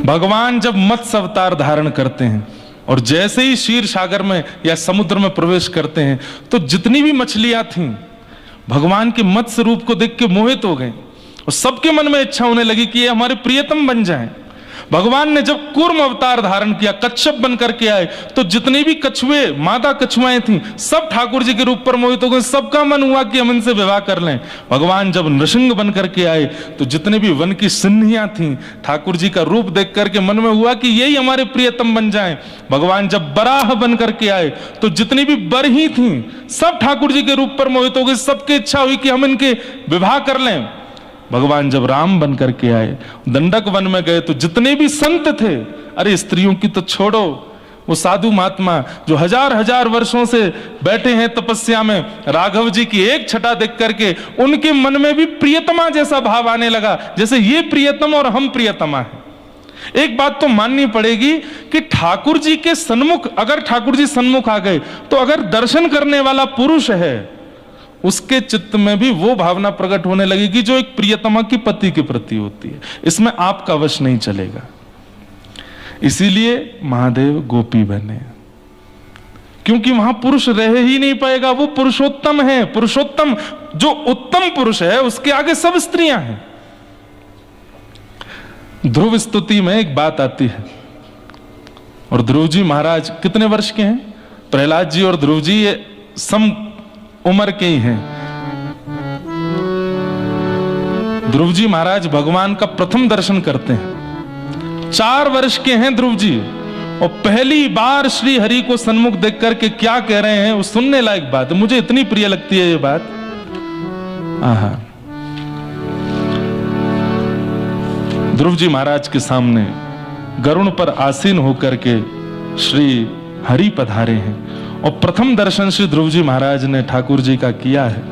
भगवान जब मत्स्य अवतार धारण करते हैं और जैसे ही क्षीर सागर में या समुद्र में प्रवेश करते हैं तो जितनी भी मछलियां थीं भगवान के मत्स्य रूप को देख के मोहित हो गए और सबके मन में इच्छा होने लगी कि ये हमारे प्रियतम बन जाएं। भगवान ने जब कूर्म अवतार धारण किया, कच्छप बन करके आए, तो जितनी भी कछुए मादा कछुआएं थीं सब ठाकुर जी के रूप पर मोहित हो गए। सबका मन हुआ कि हम इनसे विवाह कर लें। भगवान जब नृसिंह बन करके आए तो जितने भी वन की सिंहियां थीं ठाकुर जी का रूप देख करके मन में हुआ कि यही हमारे प्रियतम बन जाएं। भगवान जब बराह बन करके आए तो जितनी भी बरही थीं सब ठाकुर जी के रूप पर मोहित हो गए। सबकी इच्छा हुई कि हम इनके विवाह कर लें। भगवान जब राम बन करके आए दंडक वन में गए तो जितने भी संत थे, अरे स्त्रियों की तो छोड़ो, वो साधु महात्मा जो हजार हजार वर्षों से बैठे हैं तपस्या में, राघव जी की एक छटा देख करके उनके मन में भी प्रियतमा जैसा भाव आने लगा, जैसे ये प्रियतम और हम प्रियतमा हैं। एक बात तो माननी पड़ेगी कि ठाकुर जी के सन्मुख, अगर ठाकुर जी सन्मुख आ गए तो अगर दर्शन करने वाला पुरुष है उसके चित्त में भी वो भावना प्रकट होने लगेगी जो एक प्रियतमा की पति के प्रति होती है। इसमें आपका वश नहीं चलेगा। इसीलिए महादेव गोपी बने, क्योंकि वहां पुरुष रह ही नहीं पाएगा। वो पुरुषोत्तम है। पुरुषोत्तम जो उत्तम पुरुष है उसके आगे सब स्त्रियां हैं। ध्रुव स्तुति में एक बात आती है, और ध्रुव जी महाराज कितने वर्ष के हैं? प्रहलाद जी और ध्रुव जी ये सम उम्र के ही हैं। ध्रुव जी महाराज भगवान का प्रथम दर्शन करते हैं। 4 वर्ष के हैं ध्रुव जी, और पहली बार श्री हरि को सन्मुख देख करके क्या कह रहे हैं वो सुनने लायक बात है। मुझे इतनी प्रिय लगती है ये बात। आहा, ध्रुव जी महाराज के सामने गरुण पर आसीन होकर के श्री हरि पधारे हैं, और प्रथम दर्शन श्री ध्रुव जी महाराज ने ठाकुर जी का किया है।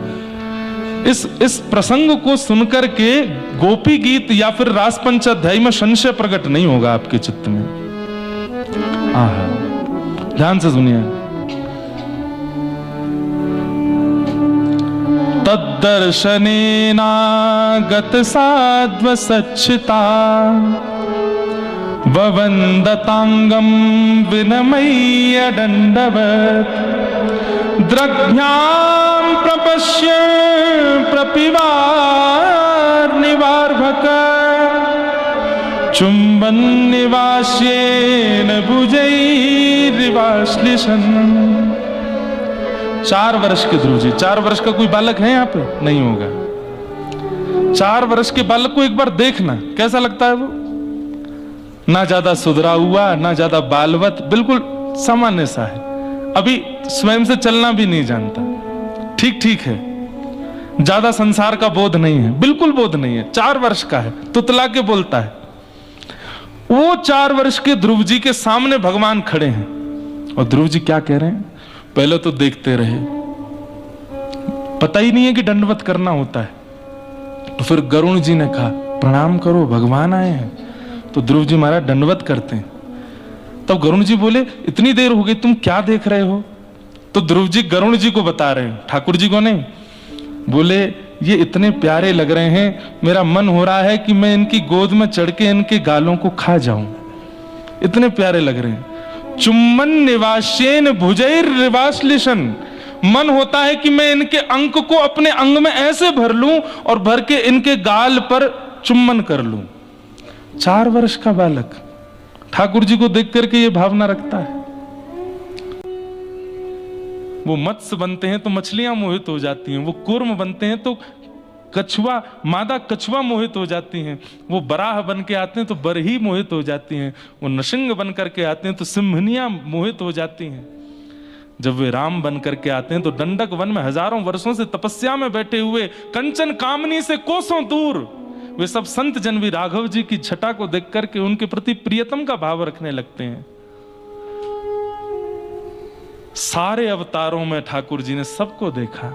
इस प्रसंग को सुनकर के गोपी गीत या फिर रास पंचाध्यायी में संशय प्रकट नहीं होगा आपके चित्त में। आहा, ध्यान से सुनिए। तद्दर्शनेना गत साध्व सच्चिता ववन्दतांगं विनमय्य दण्डवत् द्रग्भ्यां प्रपश्य प्रपिवार्निवार्भक चुम्बन् निवास्येन भुजैरिवाश्लिषन्। 4 वर्ष के ध्रुव जी, 4 वर्ष का कोई बालक है यहाँ पे? नहीं होगा। 4 वर्ष के बालक को एक बार देखना कैसा लगता है। वो ना ज्यादा सुधरा हुआ ना ज्यादा बालवत, बिल्कुल सामान्य सा है। अभी स्वयं से चलना भी नहीं जानता, ठीक ठीक है। ज्यादा संसार का बोध नहीं है, बिल्कुल बोध नहीं है। 4 वर्ष का है, तुतला के बोलता है। वो 4 वर्ष के ध्रुव जी के सामने भगवान खड़े हैं, और ध्रुव जी क्या कह रहे हैं? पहले तो देखते रहे, पता ही नहीं है कि दंडवत करना होता है। तो फिर गरुण जी ने कहा प्रणाम करो, भगवान आए हैं। तो ध्रुव जी महाराज दंडवत करते हैं। तब गरुण जी बोले इतनी देर हो गई, तुम क्या देख रहे हो? तो ध्रुव जी गरुण जी को बता रहे हैं, ठाकुर जी को नहीं। बोले ये इतने प्यारे लग रहे हैं, मेरा मन हो रहा है कि मैं इनकी गोद में चढ़ के इनके गालों को खा जाऊं, इतने प्यारे लग रहे हैं। चुम्बन निवास्येन भुजैर्निवाश्लिषन्, मन होता है कि मैं इनके अंक को अपने अंग में ऐसे भर लूं और भर के इनके गाल पर चुम्बन कर लूं। 4 वर्ष का बालक ठाकुर जी को देख करके ये भावना रखता है। वो मत्स्य बनते हैं तो मछलियां मोहित हो जाती हैं, वो कूर्म बनते हैं तो कछुआ, मादा कछुआ मोहित हो जाती हैं, वो बराह बन के आते हैं तो बरही मोहित हो जाती हैं, वो नृसिंह बन करके आते हैं तो सिंहनियां मोहित हो जाती हैं। जब वे राम बन करके आते हैं तो दंडक वन में हजारों वर्षों से तपस्या में बैठे हुए, कंचन कामनी से कोसों दूर, वे सब संत जन भी राघव जी की छटा को देख करके उनके प्रति प्रियतम का भाव रखने लगते हैं। सारे अवतारों में ठाकुर जी ने सबको देखा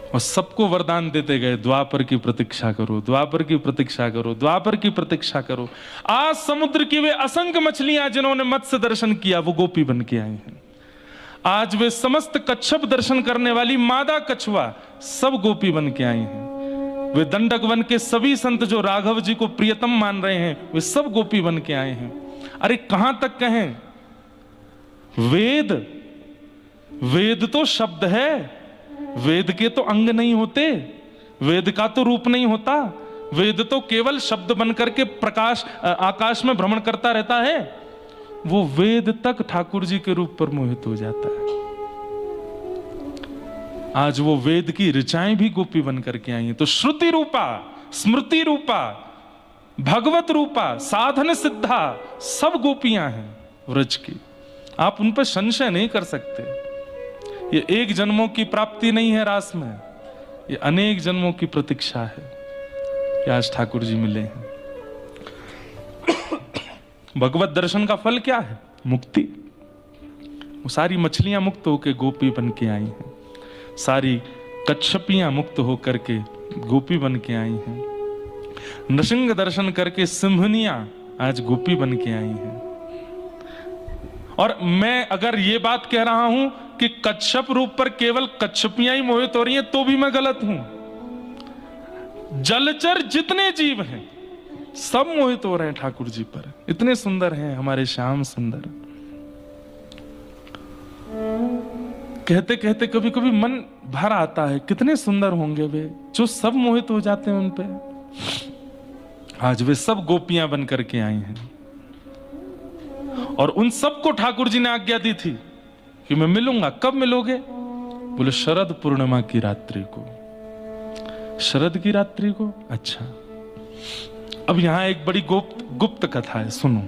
और सबको वरदान देते गए, द्वापर की प्रतीक्षा करो, द्वापर की प्रतीक्षा करो, द्वापर की प्रतीक्षा करो। आज समुद्र की वे असंख्य मछलियां जिन्होंने मत्स्य दर्शन किया वो गोपी बन के आई हैं। आज वे समस्त कच्छप दर्शन करने वाली मादा कछुआ सब गोपी बन के आई हैं। वे दंडक वन के सभी संत जो राघव जी को प्रियतम मान रहे हैं वे सब गोपी बन के आए हैं। अरे कहां तक कहें, वेद, वेद तो शब्द है, वेद के तो अंग नहीं होते, वेद का तो रूप नहीं होता, वेद तो केवल शब्द बन करके प्रकाश आकाश में भ्रमण करता रहता है। वो वेद तक ठाकुर जी के रूप पर मोहित हो जाता है। आज वो वेद की ऋचाएं भी गोपी बन करके आई हैं। तो श्रुति रूपा, स्मृति रूपा, भगवत रूपा, साधन सिद्धा सब गोपियां हैं व्रज की। आप उन पर संशय नहीं कर सकते। ये एक जन्मों की प्राप्ति नहीं है रास में, ये अनेक जन्मों की प्रतीक्षा है कि आज ठाकुर जी मिले हैं। भगवत दर्शन का फल क्या है? मुक्ति। वो सारी मछलियां मुक्त होकर गोपी बन के आई हैं, सारी कच्छपियां मुक्त होकर के गोपी बन के आई हैं, नृसिंह दर्शन करके सिंहनियां आज गोपी बन के आई हैं। और मैं अगर ये बात कह रहा हूं कि कच्छप रूप पर केवल कच्छपियां ही मोहित हो रही हैं तो भी मैं गलत हूं। जलचर जितने जीव हैं सब मोहित हो रहे हैं ठाकुर जी पर। इतने सुंदर हैं हमारे श्याम सुंदर। कहते कहते कभी कभी मन भर आता है, कितने सुंदर होंगे वे, जो सब मोहित हो जाते हैं उन पे। आज वे सब गोपियां बन करके आई हैं और उन सबको ठाकुर जी ने आज्ञा दी थी कि मैं मिलूंगा। कब मिलोगे? बोले शरद पूर्णिमा की रात्रि को। शरद की रात्रि को? अच्छा। अब यहां एक बड़ी गुप्त कथा है, सुनो।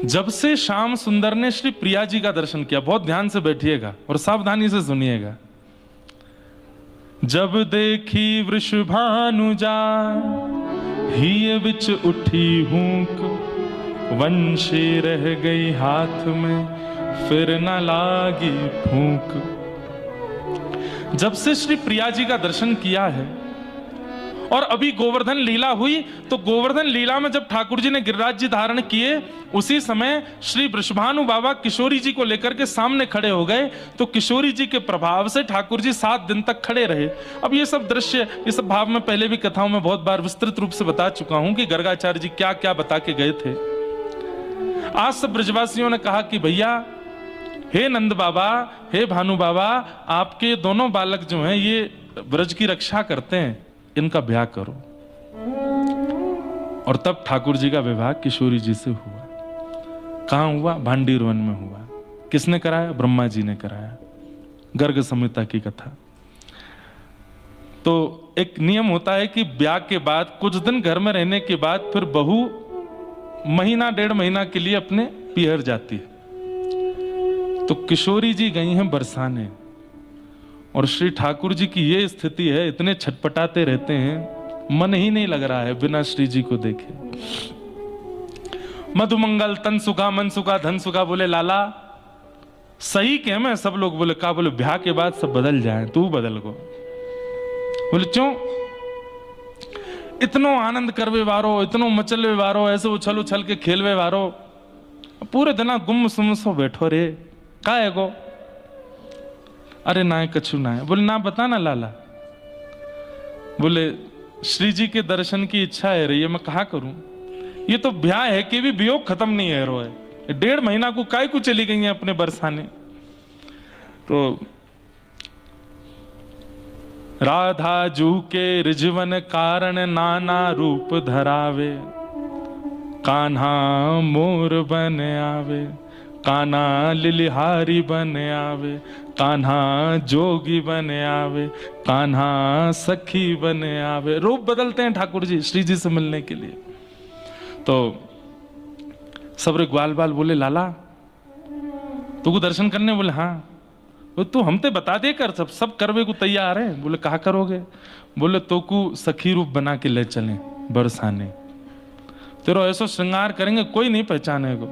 जब से श्याम सुंदर ने श्री प्रिया जी का दर्शन किया, बहुत ध्यान से बैठिएगा और सावधानी से सुनिएगा। जब देखी वृषभानुजा हिय बिच उठी हूंक, वंशी रह गई हाथ में फिर न लागी फूंक। जब से श्री प्रिया जी का दर्शन किया है और अभी गोवर्धन लीला हुई, तो गोवर्धन लीला में जब ठाकुर जी ने गिरिराज जी धारण किए उसी समय श्री वृषभानु बाबा किशोरी जी को लेकर के सामने खड़े हो गए। तो किशोरी जी के प्रभाव से ठाकुर जी 7 दिन तक खड़े रहे। अब ये सब दृश्य, ये सब भाव मैं पहले भी कथाओं में बहुत बार विस्तृत रूप से बता चुका हूं कि गर्गाचार्य जी क्या क्या बता के गए थे। आज सब ब्रजवासियों ने कहा कि भैया, हे नंद बाबा, हे भानु बाबा, आपके दोनों बालक जो हैं ये ब्रज की रक्षा करते हैं, इनका ब्याह करो। और तब ठाकुर जी का विवाह किशोरी जी से हुआ। कहां हुआ? भांडीर वन में हुआ। किसने कराया? ब्रह्मा जी ने कराया। गर्ग संहिता की कथा। तो एक नियम होता है कि ब्याह के बाद कुछ दिन घर में रहने के बाद फिर बहू महीना 1.5 महीना के लिए अपने पियर जाती है। तो किशोरी जी गई हैं बरसाने और श्री ठाकुर जी की ये स्थिति है, इतने छटपटाते रहते हैं, मन ही नहीं लग रहा है बिना श्री जी को देखे। मधुमंगल तन सुखा मन सुखा धन सुखा। बोले लाला सही कह मैं? सब लोग बोले का? बोले ब्याह के बाद सब बदल जाए, तू बदल को। बोले क्यों? इतनो आनंद करवे वारो, इतनो मचलवे वारो, ऐसे उछल उछल के खेलवे वारो, पूरे दिन गुम सुम सो बैठो रे, का है गो? अरे ना है कछु ना है। बोले ना बता ना लाला। बोले श्री जी के दर्शन की इच्छा है रही है, मैं कहा करूं? ये तो ब्याह है कि भी वियोग खत्म नहीं है रो है। 1.5 महीना को काय को चली गई है अपने बरसाने। तो राधा जू के रिजवन कारण नाना रूप धरावे, कान्हा मोर बन आवे, कान्हा लिलिहारी बन आवे, कान्हा जोगी बन आवे, कान्हा सखी बन आवे। रूप बदलते हैं ठाकुर जी श्री जी से मिलने के लिए। तो सबरे ग्वाल बाल बोले लाला तू को दर्शन करने? बोले हाँ। तू हम ते बता दे कर, सब करवे को तैयार है। बोले कहा करोगे? बोले तो को सखी रूप बना के ले चले बरसाने, तेरा ऐसा श्रृंगार करेंगे कोई नहीं पहचानेगा।